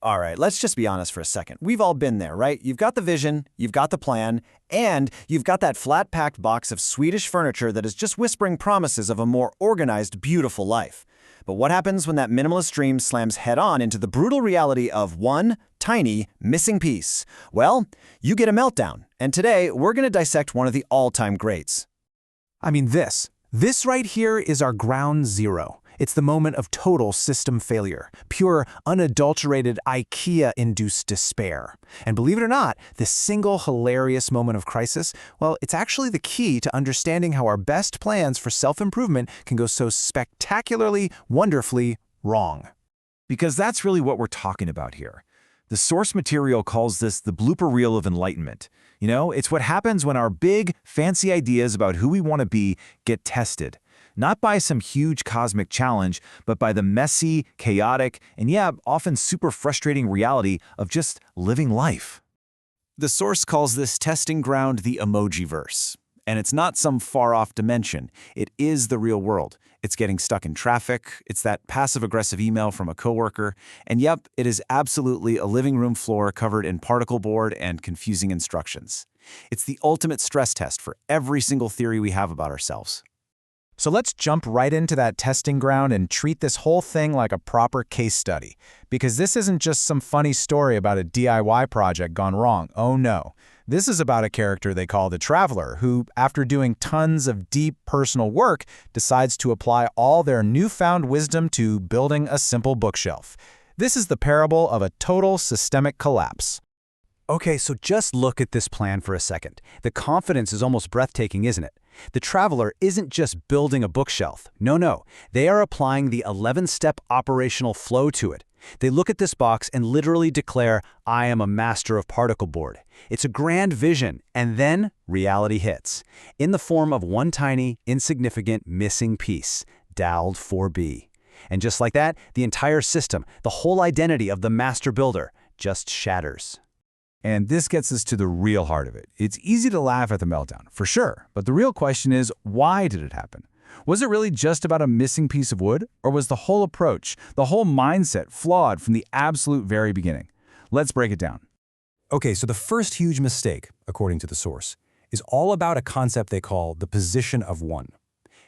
All right, let's just be honest for a second. We've all been there, right? You've got the vision, you've got the plan, and you've got that flat-packed box of Swedish furniture that is just whispering promises of a more organized, beautiful life. But what happens when that minimalist dream slams head-on into the brutal reality of one tiny, missing piece? Well, you get a meltdown. And today, we're going to dissect one of the all-time greats. I mean this right here is our ground zero. It's the moment of total system failure, pure, unadulterated IKEA-induced despair. And believe it or not, this single hilarious moment of crisis, well, it's actually the key to understanding how our best plans for self-improvement can go so spectacularly, wonderfully wrong. Because that's really what we're talking about here. The source material calls this the blooper reel of enlightenment. You know, it's what happens when our big, fancy ideas about who we want to be get tested. Not by some huge cosmic challenge, but by the messy, chaotic, and yeah, often super frustrating reality of just living life. The source calls this testing ground the emojiverse. And it's not some far-off dimension. It is the real world. It's getting stuck in traffic. It's that passive-aggressive email from a coworker. And yep, it is absolutely a living room floor covered in particle board and confusing instructions. It's the ultimate stress test for every single theory we have about ourselves. So let's jump right into that testing ground and treat this whole thing like a proper case study. Because this isn't just some funny story about a DIY project gone wrong. Oh no. This is about a character they call the Traveler, who, after doing tons of deep personal work, decides to apply all their newfound wisdom to building a simple bookshelf. This is the parable of a total systemic collapse. Okay, so just look at this plan for a second. The confidence is almost breathtaking, isn't it? The Traveler isn't just building a bookshelf. No. They are applying the 11-step operational flow to it. They look at this box and literally declare, I am a master of particle board. It's a grand vision, and then reality hits, in the form of one tiny, insignificant, missing piece, dialed 4B. And just like that, the entire system, the whole identity of the master builder, just shatters. And this gets us to the real heart of it. It's easy to laugh at the meltdown, for sure, but the real question is, why did it happen? Was it really just about a missing piece of wood, or was the whole approach, the whole mindset flawed from the absolute very beginning? Let's break it down. Okay, so the first huge mistake, according to the source, is all about a concept they call the position of one.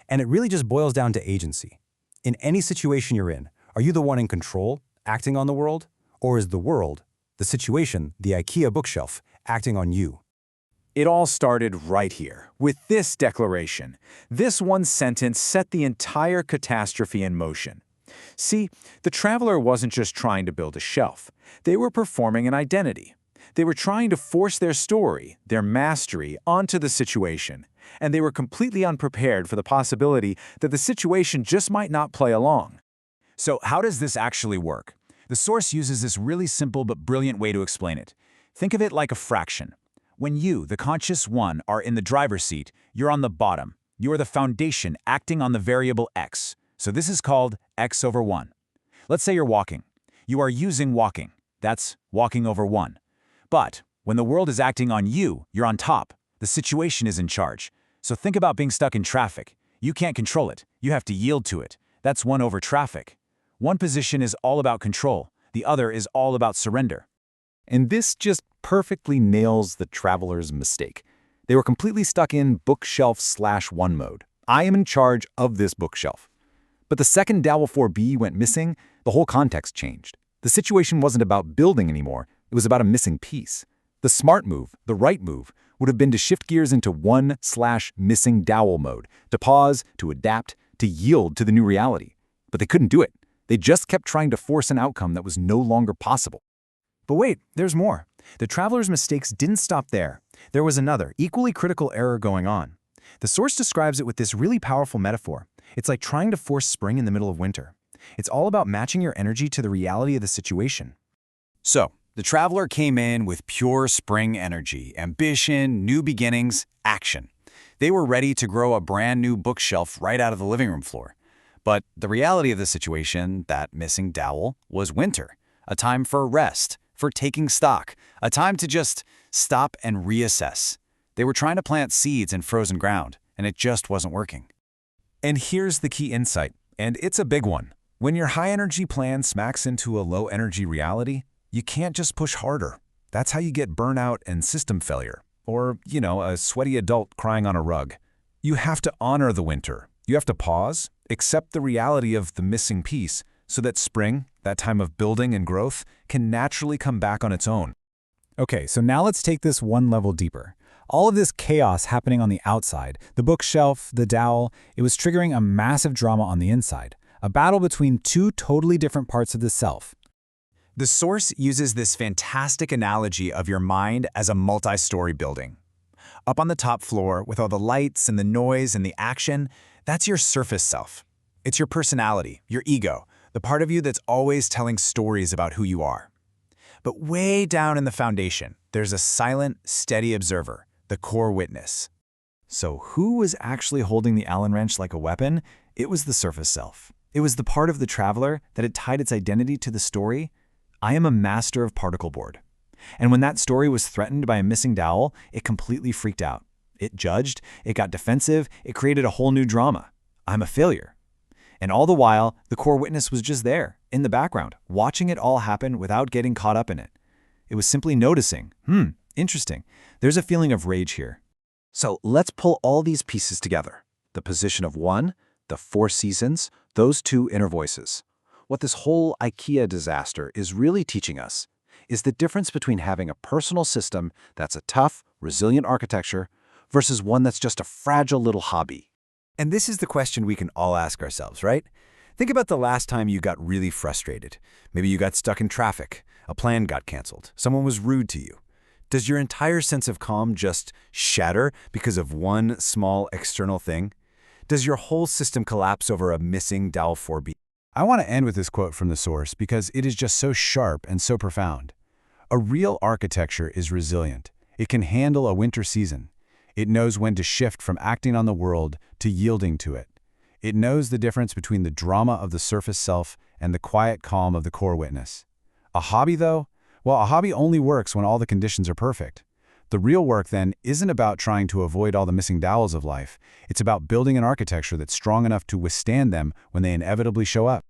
And it really just boils down to agency. In any situation you're in, are you the one in control, acting on the world, or is the world, the situation, the IKEA bookshelf, acting on you? It all started right here, with this declaration. This one sentence set the entire catastrophe in motion. See, the Traveler wasn't just trying to build a shelf. They were performing an identity. They were trying to force their story, their mastery, onto the situation. And they were completely unprepared for the possibility that the situation just might not play along. So how does this actually work? The source uses this really simple but brilliant way to explain it. Think of it like a fraction. When you, the conscious one, are in the driver's seat, you're on the bottom. You are the foundation acting on the variable x. So this is called x over 1. Let's say you're walking. You are using walking. That's walking over 1. But when the world is acting on you, you're on top. The situation is in charge. So think about being stuck in traffic. You can't control it. You have to yield to it. That's 1 over traffic. One position is all about control. The other is all about surrender. And this just perfectly nails the Traveler's mistake. They were completely stuck in bookshelf/1 mode. I am in charge of this bookshelf. But the second Dowel 4B went missing, the whole context changed. The situation wasn't about building anymore. It was about a missing piece. The smart move, the right move, would have been to shift gears into 1/missing dowel mode, to pause, to adapt, to yield to the new reality. But they couldn't do it. They just kept trying to force an outcome that was no longer possible. But wait, there's more. The Traveler's mistakes didn't stop there. There was another, equally critical error going on. The source describes it with this really powerful metaphor. It's like trying to force spring in the middle of winter. It's all about matching your energy to the reality of the situation. So, the Traveler came in with pure spring energy, ambition, new beginnings, action. They were ready to grow a brand new bookshelf right out of the living room floor. But the reality of the situation, that missing dowel, was winter, a time for rest, for taking stock, a time to just stop and reassess. They were trying to plant seeds in frozen ground, and it just wasn't working. And here's the key insight, and it's a big one. When your high-energy plan smacks into a low-energy reality, You can't just push harder. That's how you get burnout and system failure. Or, a sweaty adult crying on a rug. You have to honor the winter. You have to pause, accept the reality of the missing piece, so that spring, that time of building and growth, can naturally come back on its own. Okay, so now let's take this one level deeper. All of this chaos happening on the outside, the bookshelf, the dowel, it was triggering a massive drama on the inside, a battle between two totally different parts of the self. The source uses this fantastic analogy of your mind as a multi-story building. Up on the top floor, with all the lights and the noise and the action, that's your surface self. It's your personality, your ego, the part of you that's always telling stories about who you are. But way down in the foundation, there's a silent, steady observer, the core witness. So who was actually holding the Allen wrench like a weapon? It was the surface self. It was the part of the traveler that had tied its identity to the story. I am a master of particle board. And when that story was threatened by a missing dowel, it completely freaked out. It judged, it got defensive, it created a whole new drama. I'm a failure. And all the while, the core witness was just there, in the background, watching it all happen without getting caught up in it. It was simply noticing, interesting. There's a feeling of rage here. So let's pull all these pieces together. The position of one, the 4 seasons, those 2 inner voices. What this whole IKEA disaster is really teaching us is the difference between having a personal system that's a tough, resilient architecture versus one that's just a fragile little hobby. And this is the question we can all ask ourselves, right? Think about the last time you got really frustrated. Maybe you got stuck in traffic, a plan got canceled, someone was rude to you. Does your entire sense of calm just shatter because of one small external thing? Does your whole system collapse over a missing dowel 4B? I want to end with this quote from the source because it is just so sharp and so profound. A real architecture is resilient. It can handle a winter season. It knows when to shift from acting on the world to yielding to it. It knows the difference between the drama of the surface self and the quiet calm of the core witness. A hobby, though? Well, a hobby only works when all the conditions are perfect. The real work, then, isn't about trying to avoid all the missing dowels of life. It's about building an architecture that's strong enough to withstand them when they inevitably show up.